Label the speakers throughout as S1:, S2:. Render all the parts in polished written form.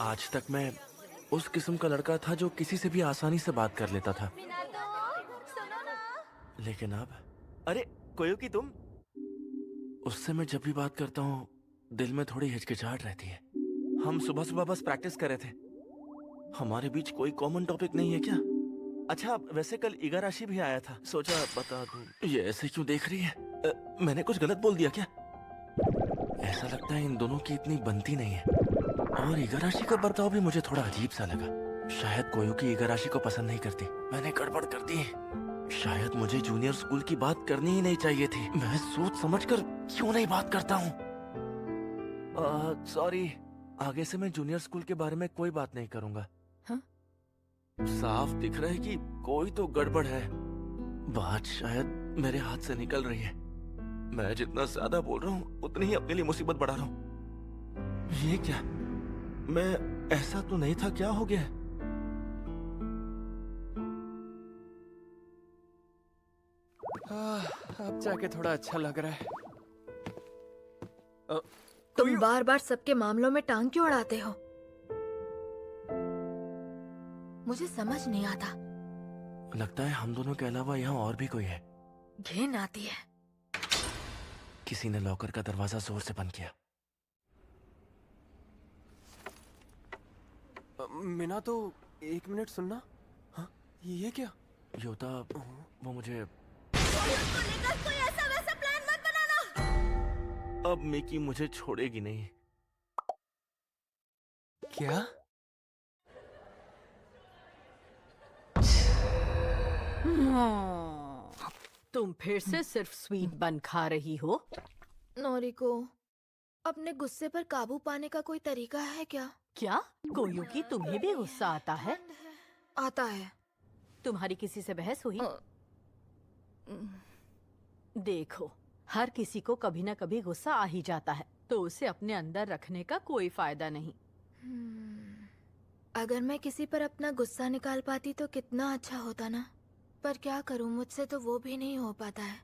S1: आज तक मैं उस किस्म का लड़का था जो किसी से भी आसानी से बात कर लेता था,
S2: सुनो ना।
S1: लेकिन अब अरे कोयुकी तुम। उससे मैं जब भी बात करता हूँ दिल में थोड़ी हिचकिचाहट रहती है। हम सुबह सुबह बस प्रैक्टिस कर रहे थे। हमारे बीच कोई कॉमन टॉपिक नहीं है क्या? अच्छा वैसे कल इगाराशी भी आया था, सोचा बता दूं। ये ऐसे क्यों देख रही है? मैंने कुछ गलत बोल दिया क्या? ऐसा लगता है इन दोनों की इतनी बनती नहीं है। और इगाराशी का बर्ताव भी मुझे थोड़ा अजीब सा लगा। शायद कोयुकी इगाराशी को पसंद नहीं करती। मैंने गड़बड़ कर दी। शायद मुझे जूनियर स्कूल की बात करनी ही नहीं चाहिए थी। मैं सोच समझकर क्यों नहीं बात करता हूँ। सॉरी, आगे से मैं जूनियर स्कूल के बारे में कोई बात नहीं करूंगा।
S2: हाँ?
S1: साफ दिख रहा है कि कोई तो गड़बड़ है। बात शायद मेरे हाथ से निकल रही है। मैं जितना ज्यादा बोल रहा हूँ उतनी ही अपने लिए मुसीबत बढ़ा रहा हूँ। ये क्या? मैं ऐसा तो नहीं था, क्या हो गया?
S3: अब जाके थोड़ा अच्छा लग रहा है।
S2: तुम बार बार सबके मामलों में टांग क्यों अड़ाते हो? मुझे समझ नहीं आता।
S1: लगता है हम दोनों के अलावा यहाँ और भी कोई है।
S2: घिन आती है।
S1: किसी ने लॉकर का दरवाजा जोर से बंद किया।
S3: मीना तो एक मिनट सुनना। हाँ ये क्या?
S1: योता वो मुझे
S2: लेकर कोई ऐसा वैसा प्लान मत बनाना।
S1: अब मिकी मुझे छोड़ेगी नहीं।
S3: क्या?
S4: तुम फिर से सिर्फ स्वीट बन खा रही हो?
S2: नोरिको, अपने गुस्से पर काबू पाने का कोई तरीका है क्या?
S4: क्या कोयुकी, तुम्हें भी गुस्सा आता है?
S2: आता है।
S4: तुम्हारी किसी से बहस हुई? देखो, हर किसी को कभी ना कभी गुस्सा आ ही जाता है, तो उसे अपने अंदर रखने का कोई फायदा नहीं।
S2: अगर मैं किसी पर अपना गुस्सा निकाल पाती तो कितना अच्छा होता ना। पर क्या करूं, मुझसे तो वो भी नहीं हो पाता है।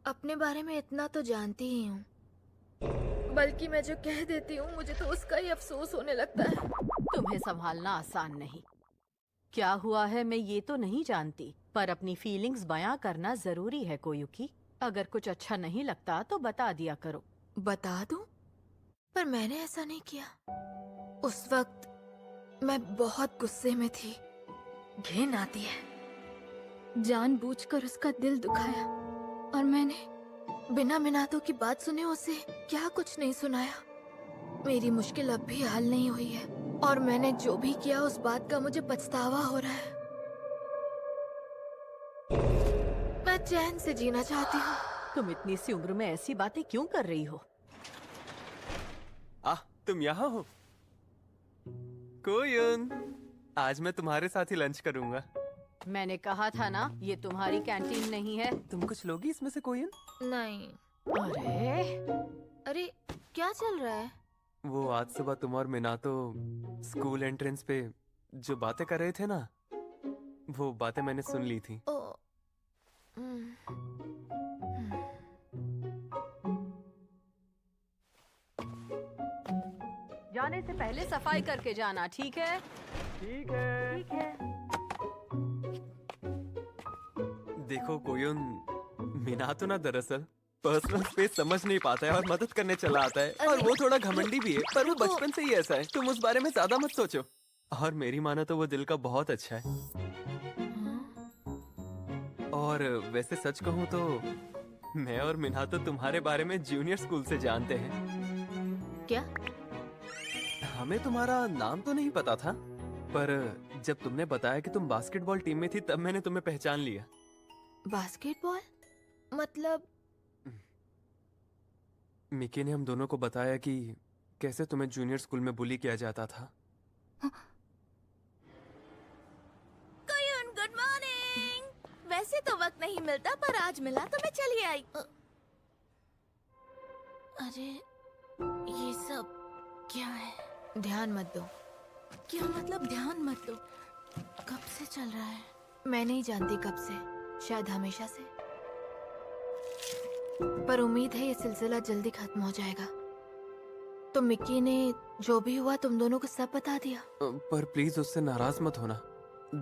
S2: अपने बारे में इतना तो जानती ही हूँ, बल्कि मैं जो कह देती हूँ मुझे तो उसका ही अफसोस होने लगता है।
S4: तुम्हें संभालना आसान नहीं। क्या हुआ है मैं ये तो नहीं जानती, पर अपनी फीलिंग्स बयां करना जरूरी है कोयुकी। अगर कुछ अच्छा नहीं लगता तो बता दिया करो।
S2: बता दूं? पर मैंने ऐसा नहीं किया। उस वक्त मैं बहुत गुस्से में थी। घिन आती है। जानबूझकर उसका दिल दुखाया और मैंने बिना मिनातों की बात सुने उसे क्या कुछ नहीं सुनाया। मेरी मुश्किल अब भी हल नहीं हुई है और मैंने जो भी किया उस बात का मुझे पछतावा हो रहा है। मैं चैन से जीना चाहती हूँ।
S4: तुम इतनी सी उम्र में ऐसी बातें क्यों कर रही हो?
S3: तुम यहाँ हो? कोयुन, आज मैं तुम्हारे साथ ही लंच करूंगा।
S4: मैंने कहा था ना, ये तुम्हारी कैंटीन नहीं है।
S3: तुम कुछ लोगी इसमें से कोयुन?
S2: नहीं।
S4: अरे
S2: अरे क्या चल रहा है?
S3: वो आज सुबह तुम और मिनातो स्कूल एंट्रेंस पे जो बातें कर रहे थे ना, वो बातें मैंने सुन ली थी।
S2: ओ, हम्म,
S4: जाने से पहले सफाई करके जाना, ठीक है?
S3: ठीक है।
S4: ठीक है।
S3: देखो कोयुन, मिनातो ना दरअसल पर्सनल स्पेस समझ नहीं पाता है और मदद करने चला आता है, और वो थोड़ा घमंडी भी है, पर वो बचपन से ही ऐसा है। तुम उस बारे में ज्यादा मत सोचो। और मेरी मानो तो वो दिल का बहुत अच्छा है। और वैसे सच कहूँ तो मैं और मिनातो तुम्हारे बारे में जूनियर स्कूल से जानते हैं।
S2: क्या?
S3: हमें तुम्हारा नाम तो नहीं पता था, पर जब तुमने बताया कि तुम बास्केटबॉल टीम में थी तब मैंने तुम्हें पहचान लिया।
S2: बास्केटबॉल? मतलब?
S3: मिकी ने हम दोनों को बताया कि कैसे तुम्हें जूनियर स्कूल में बुली किया जाता था।
S2: कोयुन, गुड मॉर्निंग। वैसे तो वक्त नहीं मिलता, पर आज मिला तो मैं चली आई। अरे ये सब क्या है? ध्यान मत दो। क्या मतलब ध्यान मत दो? कब से चल रहा है? मैं नहीं जानती कब से, शायद हमेशा से। पर उम्मीद है ये सिलसिला जल्दी खत्म हो जाएगा। तो मिक्की ने जो भी हुआ तुम दोनों को सब बता दिया।
S3: पर प्लीज उससे नाराज मत होना।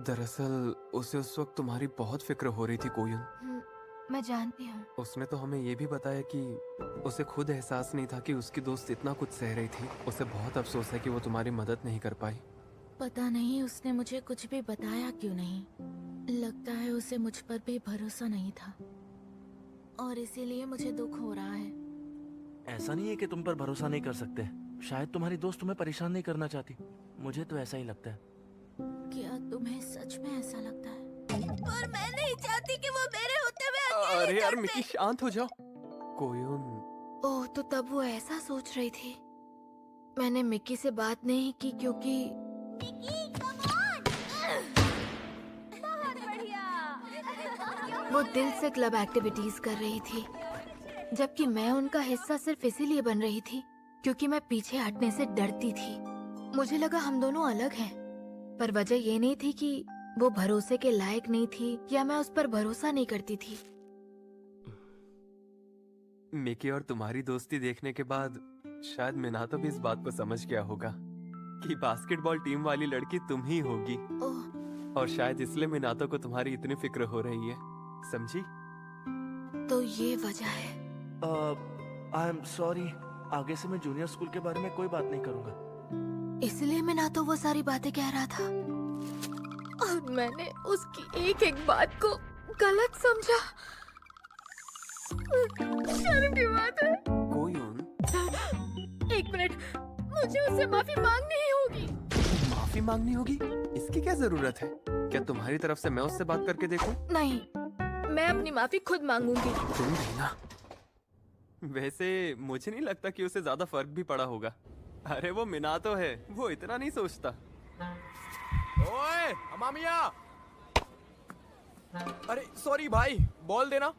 S3: दरअसल उसे उस वक्त तुम्हारी बहुत फिक्र हो रही थी कोयुन।
S2: मैं जानती हूँ।
S3: उसने तो हमें ये भी बताया कि उसे खुद एहसास नहीं था कि उसकी दोस्त इतना कुछ सह रही थी। उसे बहुत अफसोस है कि वो तुम्हारी मदद नहीं कर पाई।
S2: पता नहीं उसने मुझे कुछ भी बताया क्यों नहीं। लगता है उसे मुझ पर भी भरोसा नहीं था और इसीलिए मुझे दुख हो रहा है।
S1: ऐसा नहीं है कि तुम पर भरोसा नहीं कर सकते। शायद तुम्हारी दोस्त तुम्हें परेशान नहीं करना चाहती। मुझे तो ऐसा ही लगता है।
S2: क्या तुम्हें सच में ऐसा लगता है? और मैं नहीं चाहती कि वो मेरे होते हुए अकेले
S3: अरे यार
S2: चल
S3: मिकी
S2: पे।
S3: शांत हो जाओ। कोयुन
S2: ओह, तो तब वो ऐसा सोच रही थी। मैंने मिक्की से बात नहीं की क्योंकि वो दिल से क्लब एक्टिविटीज कर रही थी, जबकि मैं उनका हिस्सा सिर्फ इसीलिए बन रही थी क्योंकि मैं पीछे हटने से डरती थी। मुझे लगा हम दोनों अलग हैं, पर वजह ये नहीं थी कि वो भरोसे के लायक नहीं थी या मैं उस पर भरोसा नहीं करती थी।
S3: मिकी और तुम्हारी दोस्ती देखने के बाद शायद मिनातो भी इस बात को समझ गया होगा कि बास्केटबॉल टीम वाली लड़की तुम ही होगी।
S2: ओह,
S3: और शायद इसलिए मिनातो को तुम्हारी इतनी फिक्र हो रही है। समझी?
S2: तो ये वजह है।
S1: I am sorry. आगे से मैं जूनियर स्कूल के बारे में कोई बात नहीं करूंगा।
S2: इसलिए मैं ना तो वो सारी बातें कह रहा था और मैंने उसकी एक एक बात को गलत समझा। शर्म की बात है।
S3: कोयुन
S2: एक मिनट, मुझे उससे माफी मांगनी ही होगी।
S3: माफी मांगनी होगी? इसकी क्या जरूरत है? क्या तुम्हारी तरफ से मैं उससे बात करके देखूं?
S2: नहीं, मैं अपनी माफी खुद मांगूंगी।
S3: तुम भी ना। वैसे मुझे नहीं लगता कि उसे ज्यादा फर्क भी पड़ा होगा। अरे वो मिनातो है, वो इतना नहीं सोचता।
S5: ओए अमामिया! अरे सॉरी भाई, बॉल देना।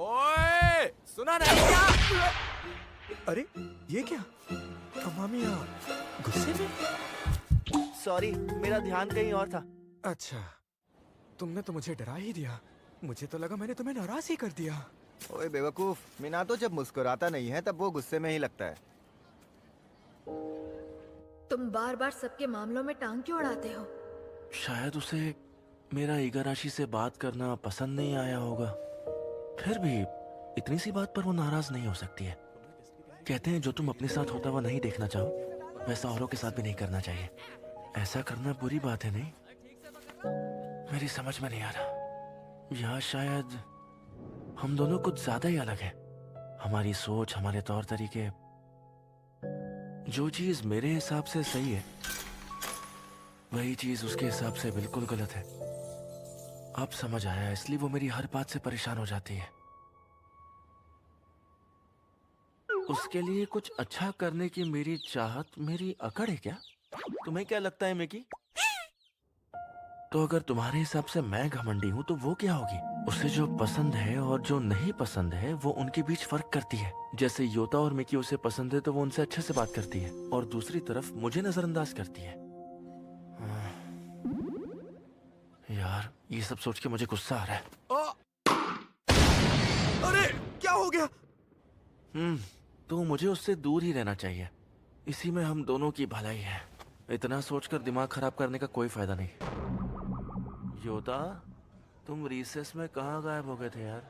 S5: ओए सुना नहीं क्या? अरे ये क्या? अमामिया गुस्से में?
S1: सॉरी, मेरा ध्यान कहीं और था।
S5: अच्छा, तुमने तो मुझे डरा ही दिया। मुझे तो लगा मैंने तुम्हें नाराज ही कर दिया।
S6: ओए बेवकूफ, मिनातो जब मुस्कुराता नहीं है तब वो गुस्से में ही लगता है।
S2: तुम बार बार सबके मामलों में टांग क्यों अड़ाते हो?
S1: शायद उसे मेरा इगाराशी से बात करना पसंद नहीं आया होगा। फिर भी इतनी सी बात पर वो नाराज नहीं हो सकती है। कहते हैं जो तुम अपने साथ होता हुआ नहीं देखना चाहो वैसा औरों के साथ भी नहीं करना चाहिए। ऐसा करना बुरी बात है नहीं? मेरी समझ में नहीं आ रहा। या शायद हम दोनों कुछ ज्यादा ही अलग हैं। हमारी सोच, हमारे तौर तरीके। जो चीज मेरे हिसाब से सही है वही चीज उसके हिसाब से बिल्कुल गलत है। अब समझ आया, इसलिए वो मेरी हर बात से परेशान हो जाती है। उसके लिए कुछ अच्छा करने की मेरी चाहत मेरी अकड़ है क्या? तुम्हें क्या लगता है मिकी? तो अगर तुम्हारे हिसाब से मैं घमंडी हूँ तो वो क्या होगी? उसे जो पसंद है और जो नहीं पसंद है वो उनके बीच फर्क करती है। जैसे योता और मिकी उसे पसंद है तो वो उनसे अच्छे से बात करती है और दूसरी तरफ मुझे नजरअंदाज करती है। यार, ये सब सोच के मुझे गुस्सा आ रहा है।
S5: अरे क्या हो गया?
S1: तो मुझे उससे दूर ही रहना चाहिए। इसी में हम दोनों की भलाई है। इतना सोचकर दिमाग खराब करने का कोई फायदा नहीं। योता, तुम रिसेस में कहाँ गायब हो गए थे यार?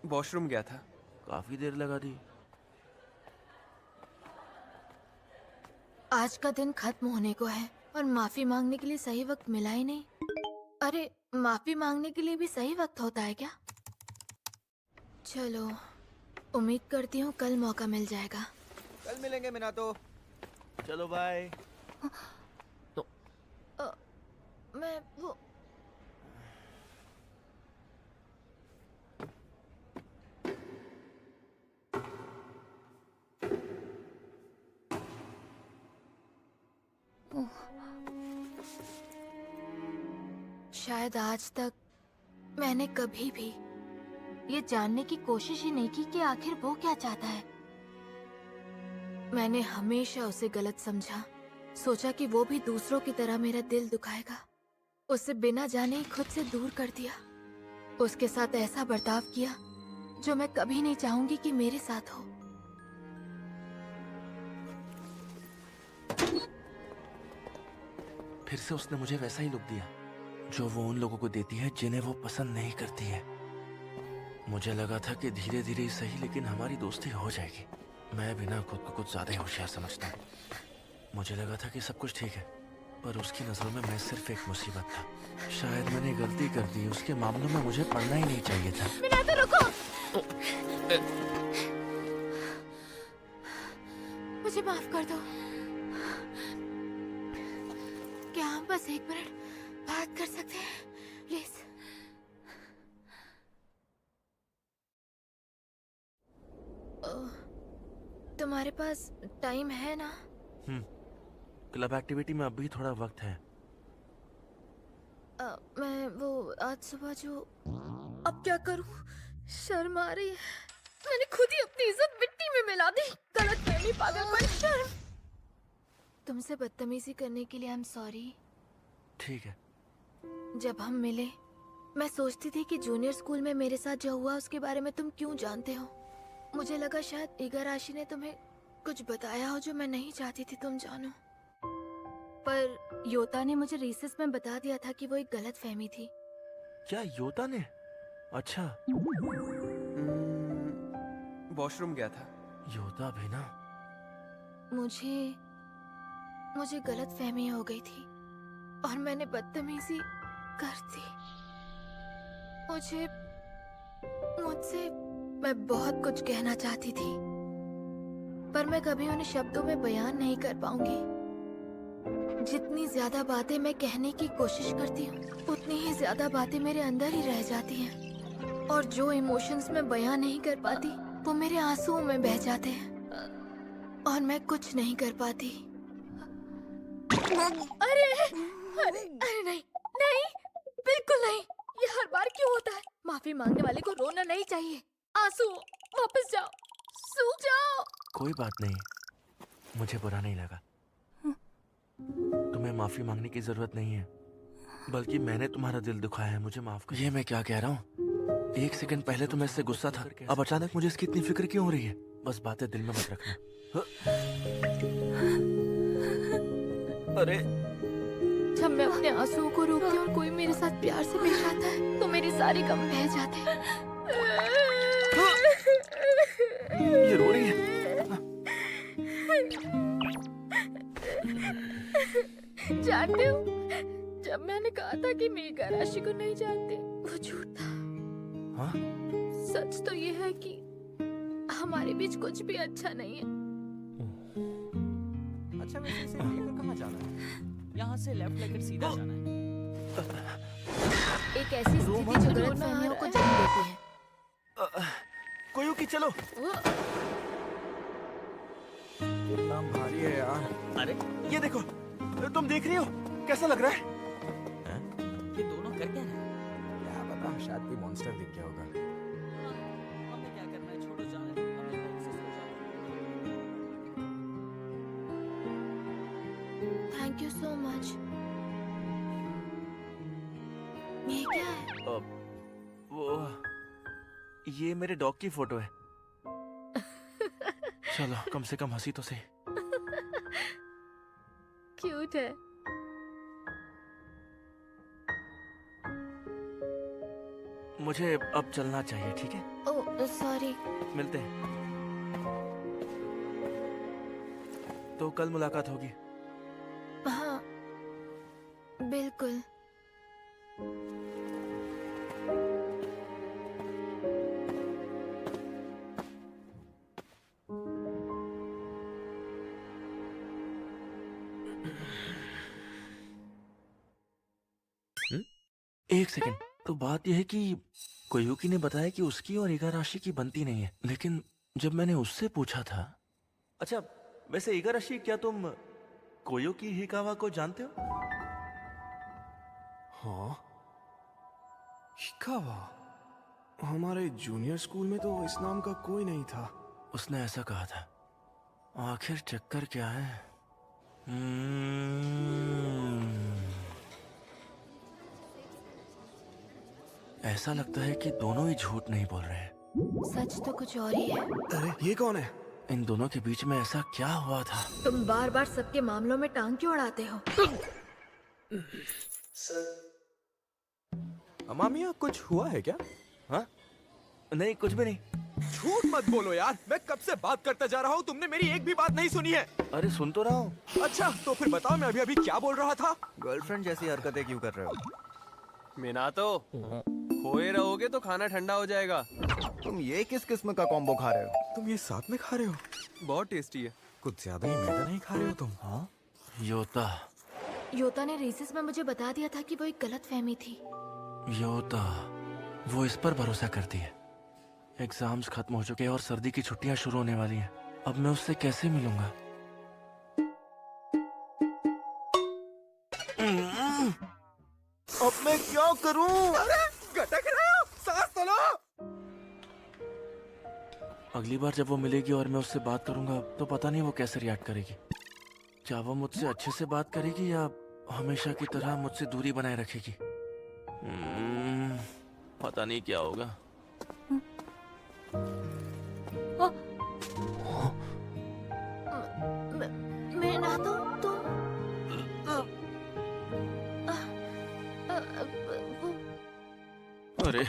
S3: वॉशरूम गया था।
S1: काफी देर लगा दी।
S2: आज का दिन खत्म होने को है और माफी मांगने के लिए सही वक्त मिला ही नहीं। अरे, माफी मांगने के लिए भी सही वक्त होता है क्या? चलो, उम्मीद करती हूँ कल मौका मिल जाएगा।
S6: कल मिलेंगे मिनातो।
S1: चलो बाय।
S2: मैं वो शायद आज तक मैंने कभी भी ये जानने की कोशिश ही नहीं की कि आखिर वो क्या चाहता है। मैंने हमेशा उसे गलत समझा, सोचा कि वो भी दूसरों की तरह मेरा दिल दुखाएगा। उसे बिना जाने ही खुद से दूर कर दिया। उसके साथ ऐसा बर्ताव किया जो मैं कभी नहीं चाहूंगी कि मेरे साथ हो।
S1: फिर से उसने मुझे वैसा ही लुक दिया जो वो उन लोगों को देती है जिन्हें वो पसंद नहीं करती है। मुझे लगा था कि धीरे धीरे ही सही लेकिन हमारी दोस्ती हो जाएगी। मैं भी ना खुद को कुछ ज्यादा ही होशियार समझता हूँ। मुझे लगा था कि सब कुछ ठीक है, पर उसकी नजरों में मैं सिर्फ एक मुसीबत था। शायद मैंने गलती कर दी। उसके मामलों में मुझे पढ़ना ही नहीं चाहिए था।
S2: मिनातो रुको, मुझे माफ कर दो। क्या हम बस एक मिनट बात कर सकते हैं प्लीज? तुम्हारे पास टाइम है ना?
S1: क्लब एक्टिविटी में अभी थोड़ा वक्त है।
S2: मैं वो आज सुबह जो, अब क्या करूं? शर्म आ रही है। मैंने खुद ही अपनी इज्जत मिट्टी में मिला दी। गलत फहमी, पागलपन, शर्म। तुमसे बदतमीजी करने के लिए आई एम सॉरी।
S1: ठीक है।
S2: जब हम मिले मैं सोचती थी कि जूनियर स्कूल में मेरे साथ जो हुआ उसके बारे में तुम क्यों जानते हो। मुझे लगा शायद इगाराशी ने तुम्हें कुछ बताया हो जो मैं नहीं चाहती थी तुम जानो। पर योता ने मुझे रिसेस में बता दिया था कि वो एक गलत फहमी थी।
S1: क्या योता ने? अच्छा।
S3: वॉशरूम गया था।
S1: योता भी ना।
S2: मुझे गलत फहमी हो गई थी और मैंने बदतमीजी कर दी। मुझसे मैं बहुत कुछ कहना चाहती थी पर मैं कभी उन्हें शब्दों में बयान नहीं कर पाऊंगी। जितनी ज्यादा बातें मैं कहने की कोशिश करती हूँ उतनी ही ज्यादा बातें मेरे अंदर ही रह जाती हैं और जो इमोशंस मैं बयान नहीं कर पाती वो मेरे आंसुओं में बह जाते हैं और मैं कुछ नहीं कर पाती। अरे अरे अरे नहीं नहीं, बिल्कुल नहीं। ये हर बार क्यों होता है? माफी मांगने वाले को रोना नहीं चाहिए। आंसू, वापस जाओ, सो जाओ।
S1: कोई बात नहीं, मुझे बुरा नहीं लगा। तुम्हें माफी मांगने की जरूरत नहीं है, बल्कि मैंने तुम्हारा दिल दुखाया है। मुझे माफ कर। ये मैं क्या कह रहा हूँ? एक सेकंड पहले तो मैं इससे गुस्सा था, अब अचानक मुझे इसकी इतनी फिक्र क्यों हो रही है? बस बातें दिल में मत रखना। अरे
S2: जब मैं अपने आंसुओं को रोकती हूँ और कोई मेरे साथ प्यार से पेश आता है तो मेरे सारे गम बह जाते हैं।
S1: ये रो रही है।
S2: जानते हो, जब मैंने कहा था कि मैं इगाराशी को नहीं जानती, वो झूठ था।
S1: हाँ?
S2: सच तो ये है कि हमारे बीच कुछ भी अच्छा नहीं है।
S6: अच्छा, वैसे इसे लेकर कहाँ जाना है?
S7: यहाँ से लेफ्ट लेकर सीधा जाना है।
S2: एक ऐसी स्थिति जो गलतफहमियों को जन्म देती है।
S1: कोयुकी चलो।
S5: कितना भारी है यार।
S1: अरे ये देखो, तुम देख रही हो कैसा लग रहा है?
S7: ये दोनों कर क्या रहे हैं?
S5: क्या पता, शायद कोई मॉन्स्टर दिख गया होगा।
S7: हमें क्या करना है? छोड़ो, जाने दो। हमें बाइक से सो जाओ।
S2: Thank you so much. ये क्या है?
S1: वो ये मेरे डॉग की फोटो है। चलो कम से कम हंसी तो सही।
S2: क्यूट है।
S1: मुझे अब चलना चाहिए, ठीक है?
S2: Oh sorry.
S1: मिलते हैं। तो कल मुलाकात होगी।
S2: हाँ बिल्कुल।
S1: एक सेकंड, तो बात यह है कि कोयुकी ने बताया कि उसकी और इगाराशी की बनती नहीं है, लेकिन जब मैंने उससे पूछा था। अच्छा वैसे इगाराशी, क्या तुम कोयुकी हिकावा को जानते हो?
S5: हाँ, हिकावा? हमारे जूनियर स्कूल में तो इस नाम का कोई नहीं था।
S1: उसने ऐसा कहा था। आखिर चक्कर क्या है? ऐसा लगता है कि दोनों ही झूठ नहीं बोल रहे हैं।
S2: सच तो कुछ और ही है।
S5: अरे ये कौन है?
S1: इन दोनों के बीच में ऐसा क्या हुआ था?
S2: तुम बार बार सबके मामलों में टांग क्यों अड़ाते हो?
S5: अमामिया कुछ हुआ है क्या?
S1: हाँ? नहीं, कुछ भी नहीं।
S5: झूठ मत बोलो यार, मैं कब से बात करता जा रहा हूँ, तुमने मेरी एक भी बात नहीं सुनी है।
S1: अरे सुन तो रहा हूँ।
S5: अच्छा तो फिर बताओ मैं अभी अभी क्या बोल रहा था?
S6: गर्लफ्रेंड जैसी हरकतें क्यों कर रहे हो?
S3: मिनातो, खोए रहोगे तो खाना ठंडा हो जाएगा।
S6: तुम ये किस किस्म का कॉम्बो खा रहे हो?
S5: तुम ये साथ में खा रहे हो?
S3: बहुत टेस्टी है।
S5: कुछ ज्यादा ही मैदा नहीं खा रहे हो तुम?
S1: हाँ? योता।
S2: योता ने रेसिस में मुझे बता दिया था कि वो एक गलत फहमी थी।
S1: योता, वो इस पर भरोसा करती है। एग्जाम्स खत्म हो चुके हैं और सर्दी की छुट्टियां शुरू होने वाली हैं। अब मैं उससे कैसे मिलूंगा?
S6: अब मैं क्या करूं?
S5: गटक रहे हो? सांस तो लो।
S1: अगली बार जब वो मिलेगी और मैं उससे बात करूंगा तो पता नहीं वो कैसे रिएक्ट करेगी। क्या वो मुझसे अच्छे से बात करेगी या हमेशा की तरह मुझसे दूरी बनाए रखेगी? पता नहीं क्या होगा।
S2: मैं ना तो तुम
S1: अरे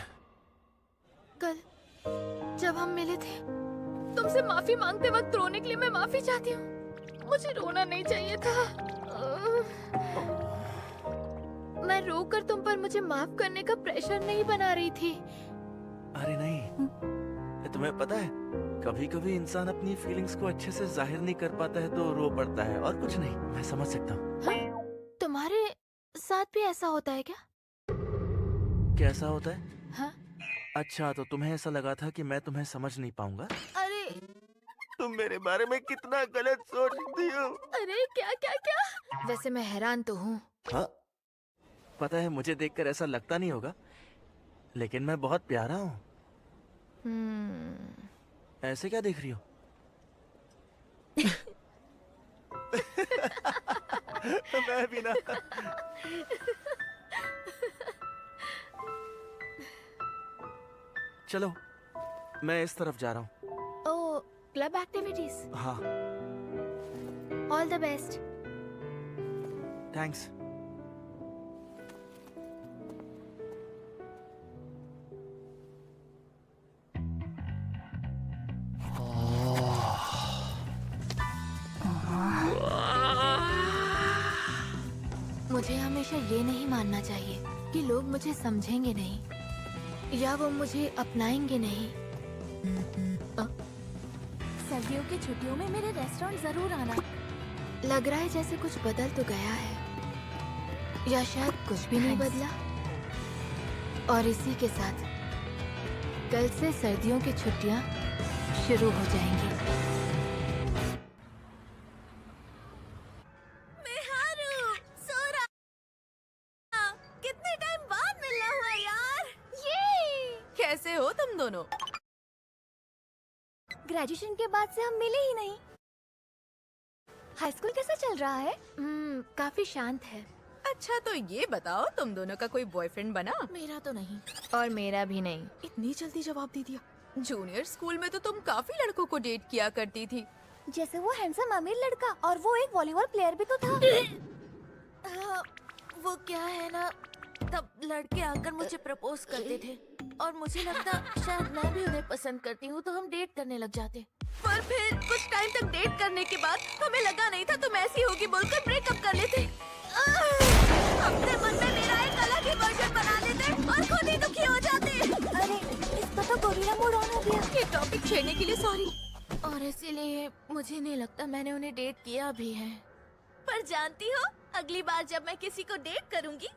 S2: कल जब हम मिले थे, तुमसे माफी मांगते वक्त रोने के लिए मैं माफी चाहती हूँ। मुझे रोना नहीं चाहिए था। मैं रोकर तुम पर मुझे माफ करने का प्रेशर नहीं बना रही थी।
S1: अरे नहीं, तुम्हें पता है कभी कभी इंसान अपनी फीलिंग्स को अच्छे से जाहिर नहीं कर पाता है तो रो पड़ता है और कुछ नहीं। मैं समझ सकता हूँ।
S2: हाँ? तुम्हारे साथ भी ऐसा होता है क्या?
S1: कैसा होता है?
S2: हाँ?
S1: अच्छा तो तुम्हें ऐसा लगा था कि मैं तुम्हें समझ नहीं पाऊंगा?
S2: अरे
S1: तुम मेरे बारे में कितना गलत सोचती हो।
S2: अरे क्या क्या क्या? वैसे मैं हैरान तो हूँ।
S1: हाँ, पता है मुझे देखकर ऐसा लगता नहीं होगा, लेकिन मैं बहुत प्यारा हूँ। ऐसे क्या देख रही हो? मैं भी ना। चलो, मैं इस तरफ जा रहा हूँ।
S2: ओह, क्लब एक्टिविटीज।
S1: हाँ,
S2: ऑल द बेस्ट।
S1: थैंक्स।
S2: मुझे हमेशा ये नहीं मानना चाहिए कि लोग मुझे समझेंगे नहीं या वो मुझे अपनाएंगे नहीं। सर्दियों की छुट्टियों में मेरे रेस्टोरेंट जरूर आना। लग रहा है जैसे कुछ बदल तो गया है या शायद कुछ भी नहीं बदला। और इसी के साथ कल से सर्दियों की छुट्टियां शुरू हो जाएंगी। कितने टाइम बाद मिलना हुआ यार। ये
S8: कैसे हो तुम दोनों?
S2: ग्रेजुएशन के बाद से हम मिले ही नहीं। हाई स्कूल कैसा चल रहा है? काफी शांत है।
S8: अच्छा तो ये बताओ तुम दोनों का कोई बॉयफ्रेंड बना?
S2: मेरा तो नहीं और मेरा भी नहीं।
S8: इतनी जल्दी जवाब दे दिया। जूनियर स्कूल में तो तुम काफी लड़कों को डेट किया करती थी।
S2: जैसे वो हैंडसम अमीर लड़का और वो एक वॉलीबॉल प्लेयर भी तो था। वो क्या है ना, तब लड़के आकर मुझे प्रपोज करते थे और मुझे लगता शायद मैं भी उन्हें पसंद करती हूँ तो हम डेट करने लग जाते।
S8: पर फिर कुछ टाइम तक डेट करने के बाद हमें लगा नहीं था तुम ऐसी होगी बोलकर ब्रेकअप कर लेते। अपने मन में मेरा एक अलग ही वर्जन बना लेते और खुद ही दुखी हो जाते।
S2: अरे इसका तो गोरिल्ला मोड ऑन हो गया।
S8: ये टॉपिक छेड़ने के लिए सॉरी।
S2: और इसीलिए मुझे नहीं लगता मैंने उन्हें डेट किया भी है।
S8: पर जानती हो अगली बार जब मैं किसी को डेट करूंगी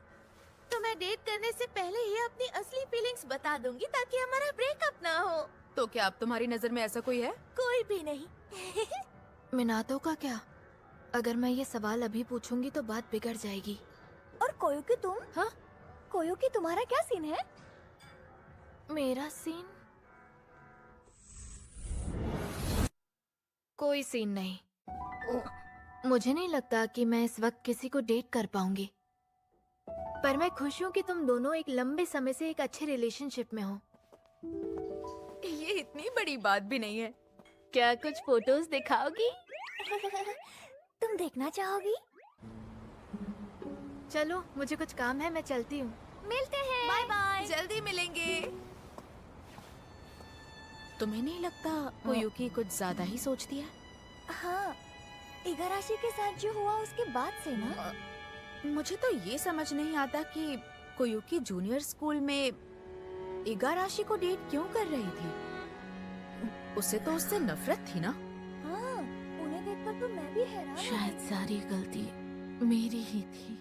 S2: तो मैं डेट करने से पहले ही अपनी असली फीलिंग्स बता दूंगी ताकि हमारा ब्रेकअप ना हो।
S8: तो क्या अब तुम्हारी नजर में ऐसा कोई है?
S2: कोई भी नहीं। मिनातो का क्या? अगर मैं ये सवाल अभी पूछूंगी तो बात बिगड़ जाएगी। और कोयुकी तुम? हाँ? कोयुकी तुम्हारा क्या सीन है? मेरा सीन? कोई सीन नहीं। मुझे नहीं लगता कि मैं इस वक्त किसी को डेट कर पाऊंगी। पर मैं खुश हूँ कि तुम दोनों एक लंबे समय से एक अच्छे रिलेशनशिप में हो। ये इतनी बड़ी बात भी नहीं है।
S8: क्या कुछ फोटोज दिखाओगी? तुम देखना चाहोगी?
S2: चलो, मुझे कुछ काम है, मैं चलती हूँ।
S8: मिलते हैं। Bye bye.
S2: जल्दी मिलेंगे। तुम्हें नहीं लगता कोयुकी कुछ ज्यादा ही सोचती है?
S8: हाँ, इगाराशी के साथ जो हुआ उसके बाद से ना।
S2: मुझे तो ये समझ नहीं आता कि कोयुकी जूनियर स्कूल में इगाराशी को डेट क्यों कर रही थी। उसे तो उससे नफरत थी ना।
S8: हाँ, उन्हें देखकर तो मैं भी हैरान हो
S2: शायद
S8: गई।
S2: सारी गलती मेरी ही थी।